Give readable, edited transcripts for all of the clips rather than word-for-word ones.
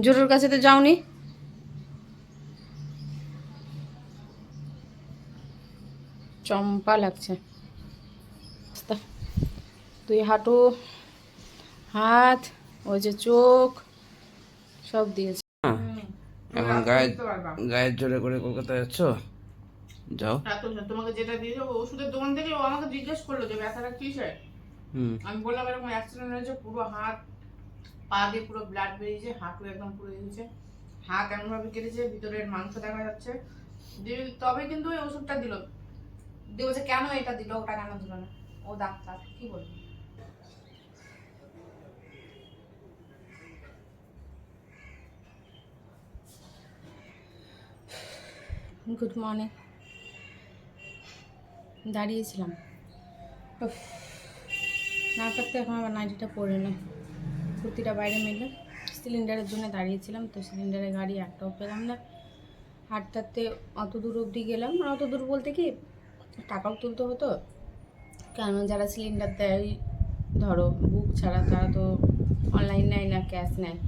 জোটোর কাছে তো যাওনি? চম্পা লাগছে। দুই হাঁটু, হাত, ওই যে চোখ সব দিয়েছে। এখন গায়ের জোরে করে কলকাতা যাচ্ছ? যাও। তোমাকে যেটা দিয়েছে ওষুধের দোকান থেকে ও আমাকে জিজ্ঞেস করলো যে ব্যথাটা কিসের। আমি বললাম এরকম অ্যাক্সিডেন্ট হয়েছে, পুরো হাত পা দিয়ে পুরো ব্লাড বেরিয়েছে, হাঁটু একদম পুরো হয়েছে, হাত এমন ভাবে কেটেছে ভিতরের মাংস দেখা যাচ্ছে। তবে কিন্তু ওই ওষুধটা দিল, দিয়ে বলছে কেন এটা দিল ওটা কেন দিল না। ও ডাক্তার কি বলবো। Good morning. দাঁড়িয়েছিলাম, না করতে এখন আবার নাইটিটা পরে না, কুর্তিটা বাইরে মেলে সিলিন্ডারের জন্য দাঁড়িয়েছিলাম। তো সিলিন্ডারে গাড়ি একটাও পেলাম না। হাঁটতে অত দূর অবধি গেলাম, আর অত দূর বলতে কি টাকাও তুলতে হতো, কারণ যারা সিলিন্ডার দেয় ধরো বুক ছাড়া তারা তো অনলাইন নেয় না, ক্যাশ নেয়।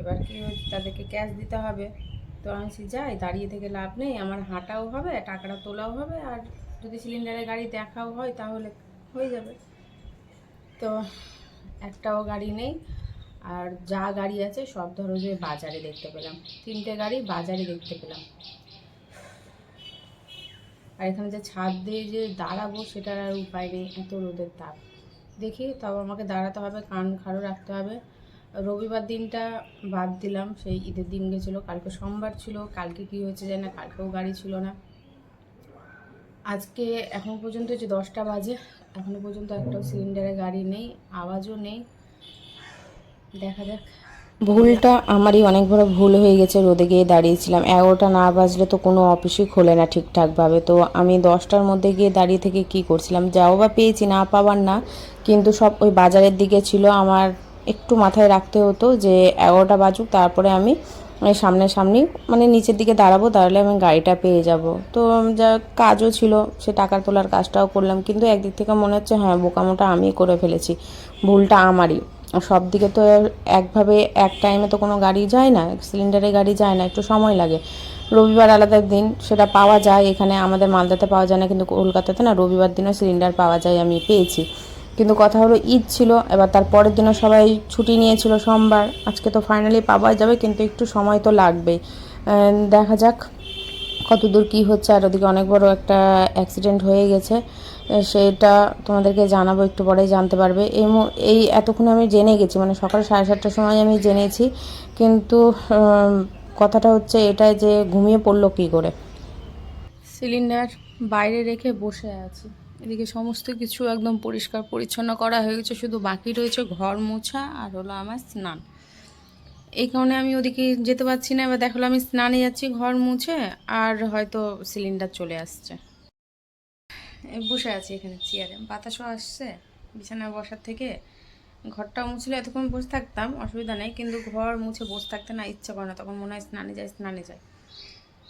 এবার কী হচ্ছে তাদেরকে ক্যাশ দিতে হবে। তো আমি যাই, দাঁড়িয়ে থেকে লাভ নেই, আমার হাঁটাও হবে, টাকাটা তোলাও হবে, আর যদি সিলিন্ডারের গাড়ি দেখাও হয় তাহলে হয়ে যাবে। তো একটাও গাড়ি নেই, আর যা গাড়ি আছে সব ধরো যে বাজারে দেখতে পেলাম, 3টে গাড়ি বাজারে দেখতে পেলাম। আর এখানে যে ছাদ দিয়ে যে দাঁড়াবো সেটার আর উপায় নেই, এত রোদের তাপ। দেখি তবে আমাকে দাঁড়াতে হবে, কান খাড়ো রাখতে হবে। রবিবার দিনটা বাদ দিলাম, সেই ঈদের দিন গেছিলো, কালকে সোমবার ছিল, কালকে কি হয়েছে জানি না, কালকেও গাড়ি ছিল না। আজকে এখন পর্যন্ত যে 10টা বাজে, এখনও পর্যন্ত একটাও সিলিন্ডারে গাড়ি নেই, আওয়াজও নেই। দেখা যাক। ভুলটা আমারই অনেক বড় ভুল হয়ে গেছে, রোদে গিয়ে দাঁড়িয়েছিলাম। 11টা না বাজলে তো কোনো অফিসই খোলে না ঠিকঠাকভাবে। তো আমি 10টার মধ্যে গিয়ে দাঁড়িয়ে থেকে কি করছিলাম, যাও বা পেয়েছি, না পাওয়ার না, কিন্তু সব ওই বাজারের দিকে ছিল। আমার একটু মাথায় রাখতে হতো যে 11টা বাজুক, তারপরে আমি সামনাসামনি মানে নিচের দিকে দাঁড়াবো, দাঁড়ালে আমি গাড়িটা পেয়ে যাব। তো যা কাজও ছিল, সে টাকার তোলার কাজটাও করলাম, কিন্তু একদিক থেকে মনে হচ্ছে হ্যাঁ বোকামোটা আমি করে ফেলেছি, ভুলটা আমারই। সব দিকে তো একভাবে এক টাইমে তো কোনো গাড়ি যায় না, সিলিন্ডারে গাড়ি যায় না, একটু সময় লাগে। রবিবার আলাদা দিন, সেটা পাওয়া যায়, এখানে আমাদের মালদাতে পাওয়া যায় না, কিন্তু কলকাতাতে না রবিবার দিনও সিলিন্ডার পাওয়া যায়, আমি পেয়েছি। কিন্তু কথা হলো ঈদ ছিল, এবার তার পরের দিনও সবাই ছুটি নিয়েছিল সোমবার, আজকে তো ফাইনালি পাওয়া যাবে, কিন্তু একটু সময় তো লাগবেই। দেখা যাক কত দূর কী হচ্ছে। আর ওদিকে অনেক বড় একটা অ্যাক্সিডেন্ট হয়ে গেছে, সেটা তোমাদেরকে জানাবো, একটু পরেই জানতে পারবে। এই এতক্ষণ আমি জেনে গেছি, মানে সকাল 7:30টার সময় আমি জেনেছি, কিন্তু কথাটা হচ্ছে এটাই যে ঘুমিয়ে পড়লো কী করে। সিলিন্ডার বাইরে রেখে বসে আছি, এদিকে সমস্ত কিছু একদম পরিষ্কার পরিচ্ছন্ন করা হয়ে গেছে, শুধু বাকি রয়েছে ঘর মোছা আর হলো আমার স্নান। এই কারণে আমি ওদিকে যেতে পারছি না। এবার দেখলো আমি স্নানে যাচ্ছি ঘর মুছে, আর হয়তো সিলিন্ডার চলে আসছে। বসে আছি এখানে চেয়ারে, বাতাসও আসছে বিছানায় বসার থেকে। ঘরটাও মুছলে এতক্ষণ বসে থাকতাম, অসুবিধা নেই, কিন্তু ঘর মুছে বসে থাকতে না ইচ্ছা করে না, তখন মনে হয় স্নানে যায়।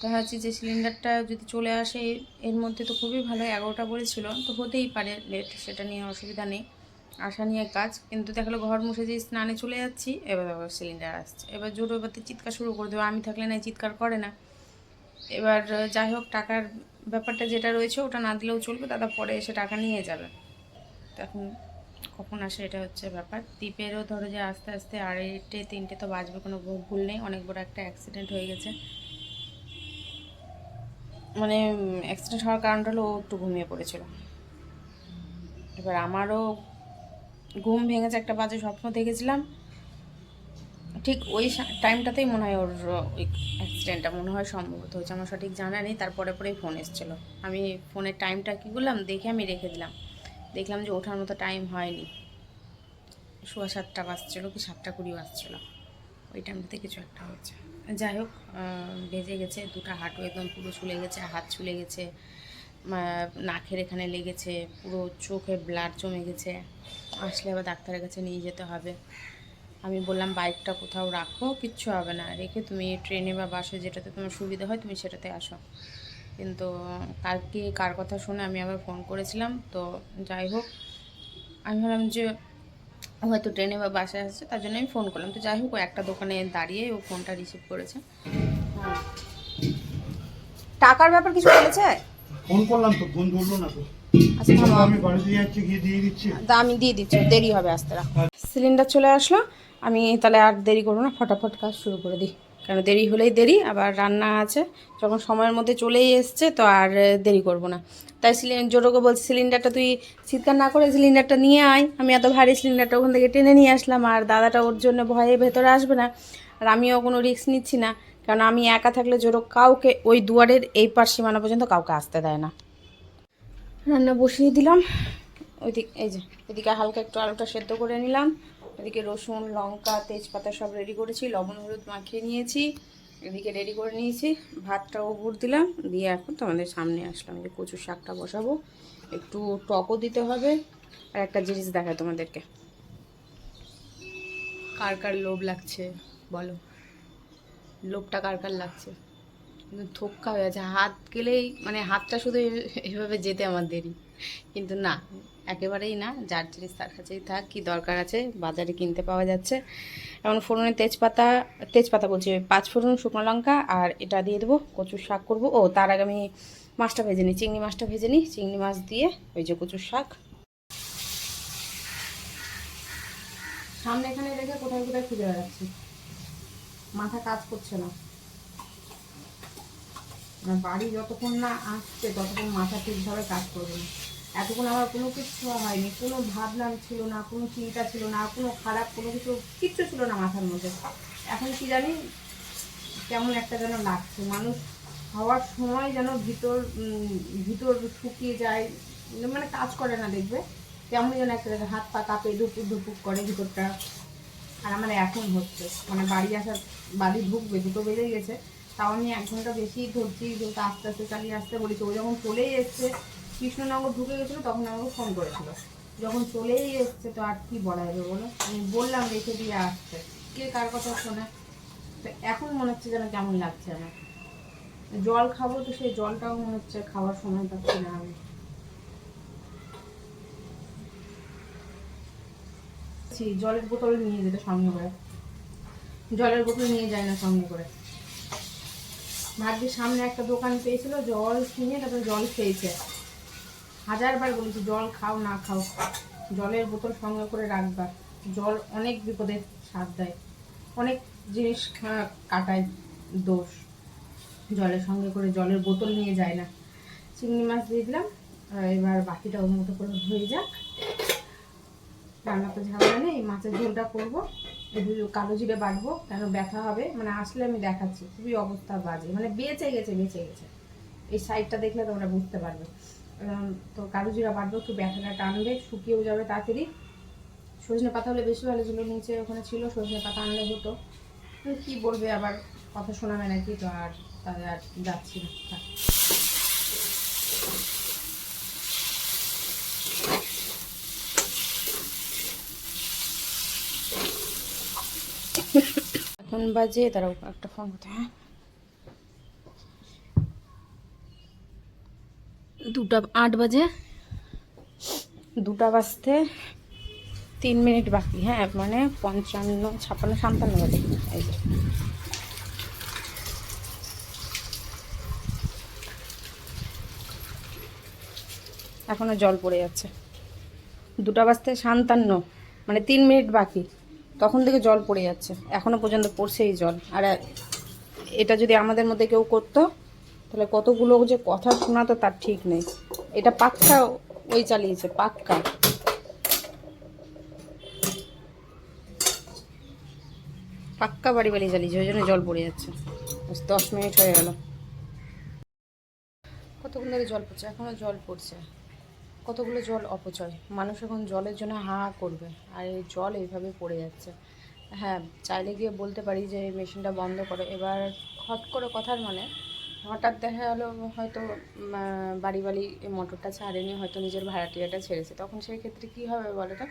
তো ভাবছি যে সিলিন্ডারটা যদি চলে আসে এর মধ্যে তো খুবই ভালো, 11টা বলেছিল, তো হতেই পারে লেট, সেটা নিয়ে অসুবিধা নেই, আশা নিয়ে কাজ। কিন্তু দেখালো ঘর মুছে যে স্নানে চলে যাচ্ছি, এবার সিলিন্ডার আসছে। এবার জোরে বাতে চিৎকার শুরু করে দেবো, আমি থাকলে না চিৎকার করে না। এবার যাই হোক, টাকার ব্যাপারটা যেটা রয়েছে ওটা না দিলেও চলবে, দাদা পরে এসে টাকা নিয়ে যাবে। তো এখন কখন আসে এটা হচ্ছে ব্যাপার। দ্বীপেরও ধরো যে আস্তে আস্তে 2:30 3টে তো বাজবে, কোনো ভুল নেই, অনেক বড় একটা অ্যাক্সিডেন্ট হয়ে গেছে। মানে অ্যাক্সিডেন্ট হওয়ার কারণটা হলো ও একটু ঘুমিয়ে পড়েছিল। এবার আমারও ঘুম ভেঙেছে, একটা বাজে স্বপ্ন দেখেছিলাম, ঠিক ওই টাইমটাতেই মনে হয় ওর ওই অ্যাক্সিডেন্টটা মনে হয় সম্ভবত হয়েছে, আমার সঠিক জানা নেই। তারপরে পরেই ফোন এসেছিলো, আমি ফোনের টাইমটা কী করলাম দেখে আমি রেখে দিলাম, দেখলাম যে ওঠার মতো টাইম হয়নি, 7:15 বাজছিলো কি 7:20 বাজছিলো, ওই টাইমটাতে কিছু একটা হচ্ছে। যাই হোক, বেজে গেছে, দুটো হাঁটু একদম পুরো ছুলে গেছে, হাত ছুলে গেছে, নাকের এখানে লেগেছে, পুরো চোখে ব্লাড জমে গেছে। আসলে আবার ডাক্তারের কাছে নিয়ে যেতে হবে। আমি বললাম বাইকটা কোথাও রাখো, কিচ্ছু হবে না, রেখে তুমি ট্রেনে বা বাসে যেটাতে তোমার সুবিধা হয় তুমি সেটাতে আসো। কিন্তু কার কথা শুনে আমি আবার ফোন করেছিলাম। তো যাই হোক, আমি ভাবলাম যে ও হয়তো ট্রেনে বা বাসে আসছে, তার জন্য আমি ফোন করলাম। তো যাই হোক, ও একটা দোকানে দাঁড়িয়ে ও ফোনটা রিসিভ করেছে। হ্যাঁ, টাকার ব্যাপার কিছু বলেছে? ফোন করলাম তো, ফোন ধরলো না তো। আচ্ছা থামো, আমি বাড়িতে যাচ্ছি, গিয়ে দিয়ে দিচ্ছি। আমি দিয়ে দিচ্ছি, দেরি হবে আসতে। রাখো, সিলিন্ডার চলে আসলো। আমি তাহলে আর দেরি করবো না, ফটাফট কাজ শুরু করে দিই, কারণ দেরি হলেই দেরি, আবার রান্না আছে। যখন সময়ের মধ্যে চলেই এসছে তো আর দেরি করব না। তাই জোরকে বলছি, সিলিন্ডারটা তুই চিৎকার না করে সিলিন্ডারটা নিয়ে আয়। আমি এত ভারী সিলিন্ডারটা ওখান থেকে টেনে নিয়ে আসলাম, আর দাদাটা ওর জন্য ভয়ে ভেতরে আসবে না, আর আমিও কোনো রিস্ক নিচ্ছি না, কারণ আমি একা থাকলে জোরো কাউকে ওই দুয়ারের এই পার সীমানা পর্যন্ত কাউকে আসতে দেয় না। রান্না বসিয়ে দিলাম। ওইদিক এই যে এদিকে হালকা একটু আলুটা সেদ্ধ করে নিলাম, এদিকে রসুন লঙ্কা তেজপাতা সব রেডি করেছি, লবণ হলুদ মাখিয়ে নিয়েছি, এদিকে রেডি করে নিয়েছি। ভাতটাও উপর দিলাম, দিয়ে এখন তোমাদের সামনে আসলাম। যে কচু শাকটা বসাবো, একটু টকও দিতে হবে। আর একটা জিনিস দেখায় তোমাদেরকে, কার কার লোভ লাগছে বলো, লোভটা কার কার লাগছে? কিন্তু থোক্কা হয়ে আছে, হাত গেলেই মানে হাতটা শুধু এভাবে যেতে আমার দেরি, কিন্তু না, একেবারেই না। যার জিনিস তার কাছেই থাক, কি দরকার আছে, বাজারে কিনতে পাওয়া যাচ্ছে। এখন ফোড়নে তেজপাতা, তেজপাতা বলছি, 5 ফোড়ন শুকনো লঙ্কা, আর এটা দিয়ে দেবো, কচুর শাক করবো। ও তার আগে আমি মাছটা ভেজে নিই, চিংড়ি মাছটা ভেজে নিই। চিংড়ি মাছ দিয়ে ওই যে কচুর শাক সামনে এখানে রেখে কোথায় কোথায় খুঁজে বেড়াচ্ছি, মাথা কাজ করছে না। মানে বাড়ি যতক্ষণ না আসছে ততক্ষণ মাথা ঠিকভাবে কাজ করবে না। এতক্ষণ আমার কোনো কিছু হয়নি, কোনো ভাবনা ছিল না, কোনো চিন্তা ছিল না, কোনো খারাপ কোনো কিছু কিচ্ছু ছিল না মাথার মধ্যে। এখন কি জানি কেমন একটা যেন লাগছে, মানুষ হওয়ার সময় যেন ভিতর ভিতর শুকিয়ে যায়, মানে কাজ করে না, দেখবে কেমন যেন একটা হাত পা কাঁপে, ধুপুক ধুপুক করে ভিতরটা। আর আমার এখন হচ্ছে, মানে বাড়ি আসার, বাড়ি ঢুকবে 2টো বেজে গেছে, তাও আমি 1 ঘন্টা বেশি ধরছি, যেহেতু আস্তে আস্তে চালিয়ে আসতে বলেছি। ও যখন চলেই এসছে, কৃষ্ণনগর ঢুকে গেছিলো, তখন আমাকে ফোন করেছিল। যখন চলেই এসছে তো আর কি বলা যাবে বলো, আমি বললাম রেখে দিয়ে আসছে, কে কার কথা শোনে। তো এখন মনে হচ্ছে যেন কেমন লাগছে আমার। জল খাবো, তো সেই জলটাও মনে হচ্ছে খাওয়ার সময় পাচ্ছি না আমি। জলের বোতল নিয়ে যেতে সঙ্গে করে, জলের বোতল নিয়ে যায় না সঙ্গে করে। ভাগ্যের সামনে একটা দোকান পেয়েছিল, জল কিনে তারপরে জল খেয়েছে। 1000বার বলেছি জল খাও না খাও, জলের বোতল সঙ্গে করে রাখবা। জল অনেক বিপদে সাথ দেয়, অনেক জিনিস কাটায় দোষ। জলের সঙ্গে করে জলের বোতল নিয়ে যায় না। চিংড়ি মাছ দিয়ে দিলাম, এবার বাকিটা ওর মতো করে হয়ে যাক। রান্না তো ঝামেলা নেই, মাছের ঝোলটা করবো, কালো জিরে বাটবো, কেন ব্যথা হবে, মানে আসলে আমি দেখাচ্ছি খুবই অবস্থা বাজে, মানে বেঁচে গেছে বেঁচে গেছে। এই সাইডটা দেখলে তোমরা বুঝতে পারবে। তো কালো জিরা বাটবো, একটু ব্যথাটা টানবে, শুকিয়েও যাবে তাড়াতাড়ি। সজনে পাতা হলে বেশি ভালো ছিল, নিচে ওখানে ছিল, সজনে পাতা আনলে হতো। কি বলবে আবার, কথা শোনাবে নাকি, তো আর তাদের আর যাচ্ছি না। এখন বাজে, তারাও একটা ফোন করতে, হ্যাঁ 2টা 8 বাজে, 2টা বাজতে 3 মিনিট বাকি। হ্যাঁ মানে 55 56 57 বাজে। এই যে এখনো জল পড়ে যাচ্ছে, 2টা বাজতে 57, মানে 3 মিনিট বাকি, তখন থেকে জল পড়ে যাচ্ছে, এখনো পর্যন্ত পড়ছেই জল। আর এটা যদি আমাদের মধ্যে কেউ করতো, তাহলে কতগুলো যে কথা শোনাতো তার ঠিক নেই। এটা পাক্কা ওই চালিয়েছে, পাক্কা। পাক্কা বাড়ি বাড়ি চালিয়েছে, ওই জন্য জল পড়ে যাচ্ছে। 10 মিনিট হয়ে গেল, কতক্ষণ ধরে জল পড়ছে, এখনও জল পড়ছে। কতগুলো জল অপচয়, মানুষ এখন জলের জন্য হা হা করবে, আর এই জল এইভাবে পড়ে যাচ্ছে। হ্যাঁ চাইলে গিয়ে বলতে পারি যে মেশিনটা বন্ধ করো, এবার হট করে কথার মানে হঠাৎ দেখা গেলো হয়তো বাড়ি বাড়ি এই মোটরটা ছাড়েনি, হয়তো নিজের ভাড়াটিয়াটা ছেড়েছে, তখন সেই ক্ষেত্রে কী হবে বলো তো?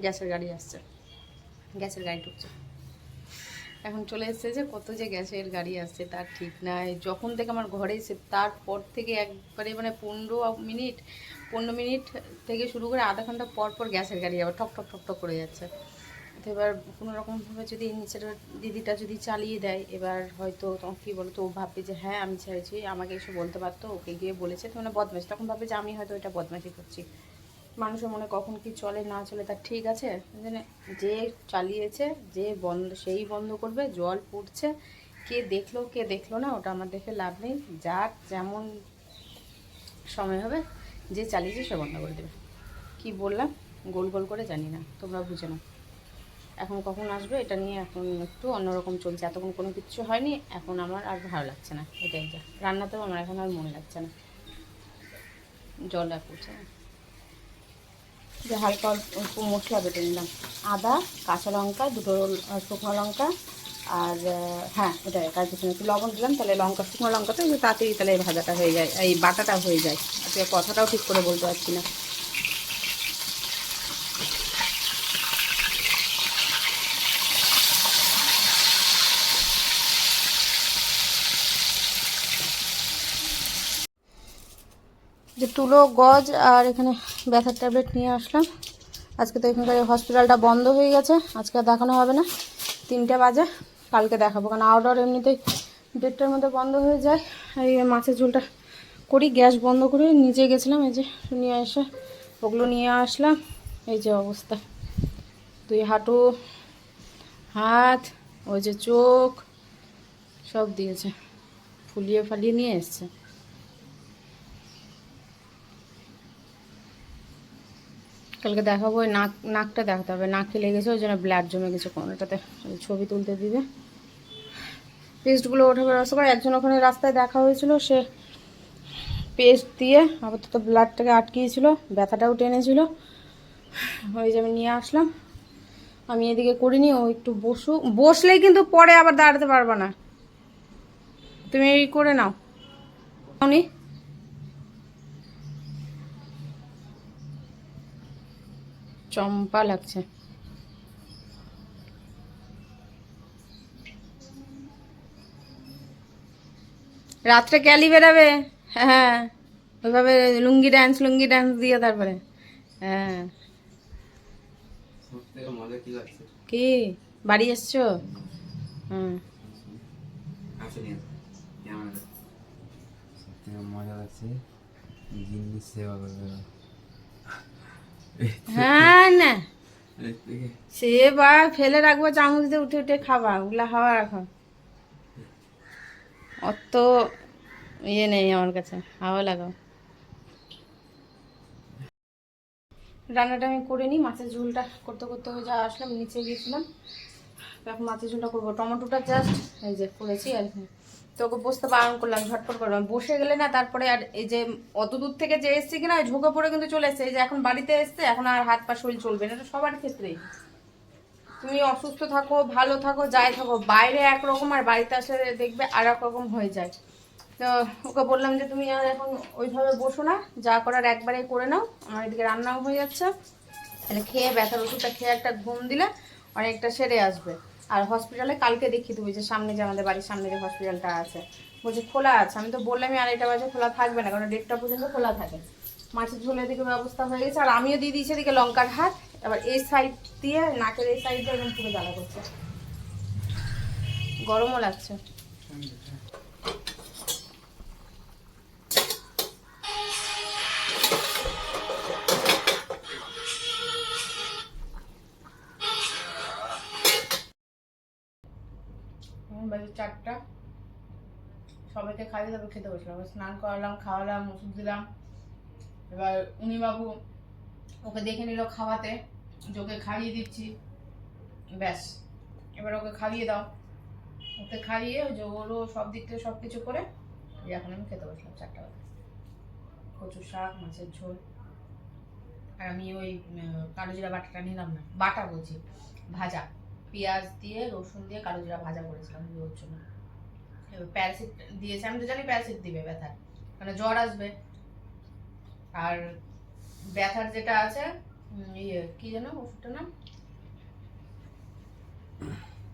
গ্যাসের গাড়ি আসছে, গ্যাসের গাড়ি ঢুকছে। এখন চলে এসছে যে কত যে গ্যাসের গাড়ি আসছে তার ঠিক নাই। যখন থেকে আমার ঘরে এসে তারপর থেকে একবারে মানে 15 মিনিট 15 মিনিট থেকে শুরু করে আধা ঘন্টা পর পর গ্যাসের গাড়ি আবার ঠক ঠক ঠক ঠক করে যাচ্ছে। তো এবার কোনো রকমভাবে যদি নিচের দিদিটা যদি চালিয়ে দেয়, এবার হয়তো তখন কী বলো তো, ও ভাববে যে হ্যাঁ আমি ছেড়েছি, আমাকে এসে বলতে পারতো, ওকে গিয়ে বলেছে, তো মানে বদমাইশ, তখন ভাববে যে আমি হয়তো এটা বদমাইশি করছি। মানুষের মনে কখন কি চলে না চলে তার ঠিক আছে, মানে যে চালিয়েছে, যে বন্ধ সেই বন্ধ করবে। জল পড়ছে, কে দেখলো না, ওটা আমার দেখে লাভ নেই। যার যেমন সময় হবে, যে চালিয়েছে সে বন্ধ করে দেবে। কি বললাম, গোল গোল করে জানি না, তোমরা বুঝে নাও। এখন কখন আসবে এটা নিয়ে এখন একটু অন্যরকম চলছে। এতক্ষণ কোনো কিছু হয়নি, এখন আমার আর ভালো লাগছে না, এটাই যা। রান্নাতেও আমার এখন আর মনে লাগছে না, জল আর পড়ছে না। যে হালকা অল্প মশলা বেটে নিলাম, আদা, কাঁচা লঙ্কা, দুটো শুকনো লঙ্কা, আর হ্যাঁ ওটাই, তার পিছনে একটু লবণ দিলাম, তাহলে লঙ্কা, শুকনো লঙ্কাটা একটু তাড়াতাড়ি তাহলে এই ভাজাটা হয়ে যায়, এই বাটাটা হয়ে যায়। আজকে কথাটাও ঠিক করে বলতে পারছি না। যে তুলো, গজ আর এখানে ব্যথার ট্যাবলেট নিয়ে আসলাম। আজকে তো এখানকার হসপিটালটা বন্ধ হয়ে গেছে, আজকে আর দেখানো হবে না, 3টে বাজে, কালকে দেখাবো। কারণ আউটডোর এমনিতেই 1:30টার মধ্যে বন্ধ হয়ে যায়। এই মাছের ঝোলটা করি, গ্যাস বন্ধ করে নিচে গেছিলাম, এই যে নিয়ে এসে ওগুলো নিয়ে আসলাম। এই যে অবস্থা, 2 হাঁটু, হাত, ওই যে চোখ সব দিয়েছে, ফুলিয়ে ফালিয়ে নিয়ে এসছে। কালকে দেখাবো, ওই নাকটা দেখাতে হবে, নাকে লেগেছে, ওই জন্য ব্লাড জমে গেছে কোনোটাতে, ছবি তুলতে দিবে। পেস্টগুলো ওঠার ব্যবস্থা করে, একজন ওখানে রাস্তায় দেখা হয়েছিল, সে পেস্ট দিয়ে আপাতত ব্লাডটাকে আটকিয়েছিল, ব্যথাটাও টেনেছিল, ওই যে আমি নিয়ে আসলাম। আমি এদিকে করিনি, ও একটু বসলেই কিন্তু পরে আবার দাঁড়াতে পারবা না, তুমি এই করে নাও। উনি চম্পা লাগছে। রাত্রে ক্যালি বেরাবে, হ্যাঁ ওইভাবে লুঙ্গি ড্যান্স দিয়ে তারপরে। হ্যাঁ কি বাড়ি এসছো? হুম, মজা লাগছে, জিনিস সেবা করবে। হ্যাঁ না সে বা ফেলে রাখবো, চামচ দিয়ে উঠে উঠে খাবা, ওগুলা হাওয়া রাখো, অত ইয়ে নেই আমার কাছে, হাওয়া লাগাও। রান্নাটা আমি করে নিই, মাছের ঝোলটা করতে করতে হয়ে যা আসলাম, নিচে গিয়েছিলাম, এখন মাছের ঝোলটা করবো। টমেটোটা জাস্ট এই যে করেছি আর কি, তো ওকে বসতে বারণ করলাম, ঝটপট করলাম, বসে গেলে না তারপরে আর এই যে অত দূর থেকে যে এসছি কিনা ঝোঁকে পড়ে কিন্তু চলে এসছে। এই যে এখন বাড়িতে এসছে, এখন আর হাত পা শরীর চলবে না, এটা সবার ক্ষেত্রেই। তুমি অসুস্থ থাকো, ভালো থাকো, যাই থাকো, বাইরে একরকম আর বাড়িতে আসলে দেখবে আর এক রকম হয়ে যায়। তো ওকে বললাম যে তুমি আর এখন ওইভাবে বসো না, যা করার একবারে করে নাও, আমার এদিকে রান্নাও হয়ে যাচ্ছে, তাহলে খেয়ে ব্যথার ওষুধটা খেয়ে একটা ঘুম দিলে অনেকটা সেরে আসবে। আর হসপিটালে কালকে দেখিয়ে দেবো, যে সামনে যে আমাদের বাড়ির সামনে যে হসপিটালটা আছে, বলছে খোলা আছে। আমি তো বললামই 2:30 বাজে খোলা থাকবে না, কারণ 1:30টা পর্যন্ত খোলা থাকে। মাছের ঝোলের দিকে ব্যবস্থা হয়ে গেছে, আর আমিও দিয়ে দিয়েছি এদিকে লঙ্কার হাত, এবার এই সাইড দিয়ে নাকের এই সাইড দিয়ে একদম পুরো জ্বালা করছে, গরমও লাগছে। এখন বাজে 4টা, সবাইকে খাইয়ে দেবে, খেতে বসলাম, স্নান করালাম, খাওয়ালাম, ওষুধ দিলাম। এবার উনি বাবু ওকে দেখে নিল খাওয়াতে, ওকে খাইয়ে দিচ্ছি, ব্যাস। এবার ওকে খাইয়ে দাও, ওকে খাইয়ে ওই যে ওরও সব দিক থেকে সব কিছু করে এখন আমি খেতে বসলাম 4টা বাজে। কচুর শাক, মাছের ঝোল, আর আমি ওই কালো জিরা বাটাটা নিলাম না, বাটা বলছি, ভাজা পেঁয়াজ দিয়ে রসুন দিয়ে কালো জিরা ভাজা করেছিলাম ওর জন্য। প্যারাসিট দিয়েছে, আমি তো জানি প্যারাসিট দিবে ব্যথার, মানে জ্বর আসবে। আর ব্যথার যেটা আছে ইয়ে কি যেন ওষুধটা নাম,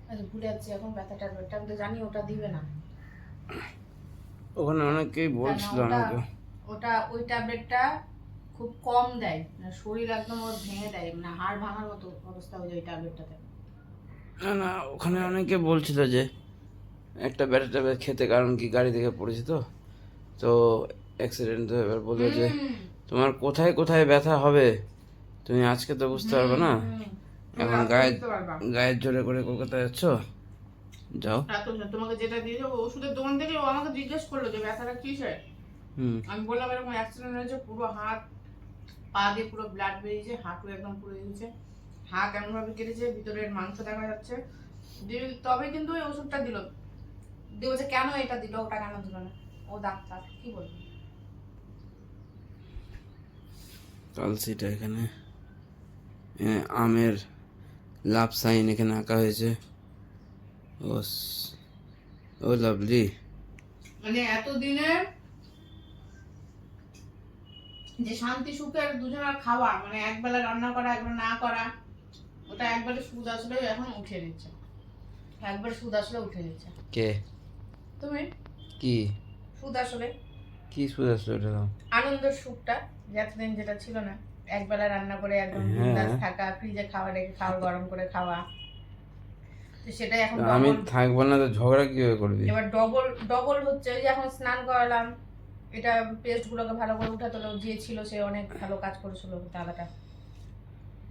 আচ্ছা ভুলে যাচ্ছি এখন, ব্যথা ট্যাবলেটটা আমি তো জানি ওটা দিবে না, ওখানে অনেকেই বলছিল আমাকে। ওটা ওই ট্যাবলেটটা খুব কম দেয়, না শরীর একদম ওর ভেঙে দেয়, মানে হাড় ভাঙার মতো অবস্থা হয়ে যায় ওই ট্যাবলেটটাতে। না না, ওখানে অনেকে বলছিল যে একটা ব্যাটা ট্যাবলেট খেতে, কারণ কি গাড়ি থেকে পড়েছি তো তো অ্যাক্সিডেন্ট হয়ে, এবার বললো যে তোমার কোথায় কোথায় ব্যথা হবে তুমি আজকে তো বুঝতে পারবে না, এখন গায়ের জোরে করে কলকাতা যাচ্ছ, যাও। তোমাকে যেটা দিয়েছে ওষুধের দোকান থেকে, ও আমাকে জিজ্ঞেস করলো যে ব্যথাটা কিসের। আমি বললাম এরকম অ্যাক্সিডেন্ট হয়েছে, পুরো হাত পা দিয়ে পুরো ব্লাড বেরিয়েছে, হাঁটু একদম পুড়ে গেছে, হাত এমন ভাবে কেটেছে ভিতরের মাংস দেখা যাচ্ছে। তবে কিন্তু ওই ওষুধটা দিল, দিয়ে বলছে কেন এটা দিল ওটা কেন দিল না। ও ডাক্তার, কি বলবো। কালসিটা এখানে আমের লাভ সাইন এখানে আঁকা হয়েছে। ও লাভলি। মানে এতদিনের যে শান্তি সুখের দুজনের খাওয়া, মানে একবেলা রান্না করা একবার না করা, ওটা একবারে সুদ আসলে এখন উঠে দিচ্ছে, একবার সুদ আসলে উঠে দিচ্ছে। কে? তুমি। কি সুদ আসলে? কি সুদ আসলে ওটা? আনন্দের সুখটা, যে এতদিন যেটা ছিল না, একবেলা রান্না করে একদম বিন্দাস থাকা, ফ্রিজে খাওয়া রেখে খাওয়া, গরম করে খাওয়া, তো সেটাই এখন আমি double। থাকবো না তো ঝগড়া কিভাবে করবি? এবার ডবল ডবল হচ্ছে। ওই যে এখন স্নান করালাম, এটা পেস্ট গুলোকে ভালো করে উঠাতে হলো, যে ছিল সে অনেক ভালো কাজ করেছিল দাদাটা,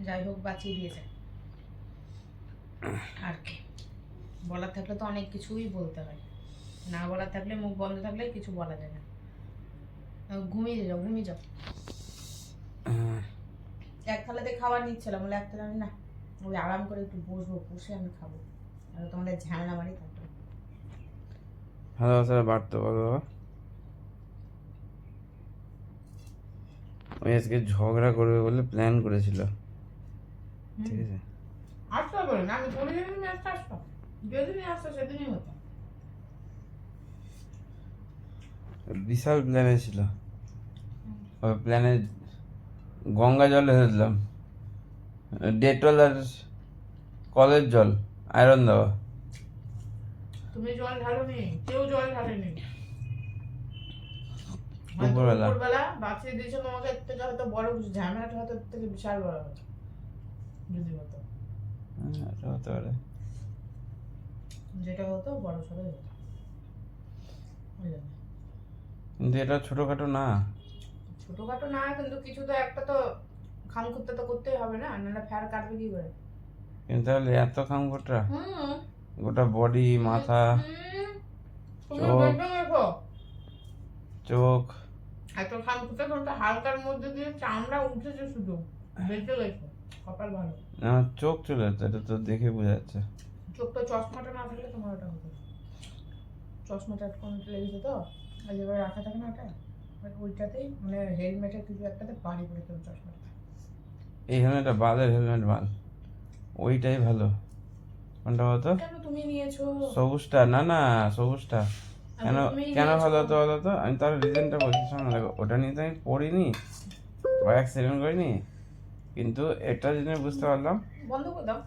যাই হোক বাঁচিয়ে দিয়েছে। আর কি বলার থাকলে তো অনেক কিছুই বলতে হয়, না বলার থাকলে, মুখ বন্ধ থাকলে কিছু বলা যায় না। ঘুমিয়ে যাও, ঘুমিয়ে যাও। এক থালাতে খাবার নিচ্ছিলাম, বলে এক থালা না, ওই আরাম করে একটু বসবো, বসে আমি খাবো, আর তোমাদের ঝামেলা মারি থাকতো। ভালোবাসা বাড়তো বলো। ওই আজকে ঝগড়া করবে বলে প্ল্যান করেছিল, ঠিক আছে? আসতে হবে না, আমি বলে দিলাম তুমি আসতে আসতো, যেদিনই আসতো সেদিনই হতো। বিশাল প্ল্যানে ছিল, ওই প্ল্যানে গঙ্গা জল দিলাম, ডেটল আর কলের জল আয়রন দেওয়া। তুমি জল ঢালোনি, কেউ জল ঢালেনি। দুপুরবেলা দুপুরবেলা বাঁচিয়ে দিয়েছে তোমাকে, এর থেকে হয়তো বড় কিছু ঝামেলাটা হয়তো এর থেকে বিশাল বড় হতো যদি হতো। এটা হতে পারে, যেটা হতো বড় সড়ো হতো। কিন্তু এটা ছোটখাটো না। ছোটখাটো না, কিন্তু কিছু তো একটা তো খাম করতে তো করতেই হবে না, নাহলে ফ্যার কাটবে কি করে। কিন্তু তাহলে এত খাম গোটা, গোটা বডি, মাথা, চোখ, এত খাম করতে তোমার হালকার মধ্যে দিয়ে চামড়া উঠেছে, শুধু বেঁচে গেছে, কপাল ভালো। আমার চোখ চলে যাচ্ছে, এটা তো দেখে বোঝা যাচ্ছে। চোখটা চশমাটা না থাকলে তোমার ওটা হতো, চশমাটা কোনো লেগেছে তো, আর যেভাবে রাখা থাকে না ওটা, ওইটাতেই মানে হেলমেটের কিছু একটাতে বাড়ি পড়েছে চশমাটা। এইখানে একটা বালের হেলমেট মাল, ওইটাই ভালো। কোনটা বলতো? কেন তুমি নিয়েছো? সবুজটা। না না, সবুজটা কেন কেন ভালো হতো বলো তো? আমি তার রিজনটা বলছি, শোনো। দেখো, ওটা নিয়ে তো আমি পড়িনি বা অ্যাক্সিডেন্ট করিনি, কিন্তু এটা জেনে বুঝতে পারলাম বন্ধ করে দাও।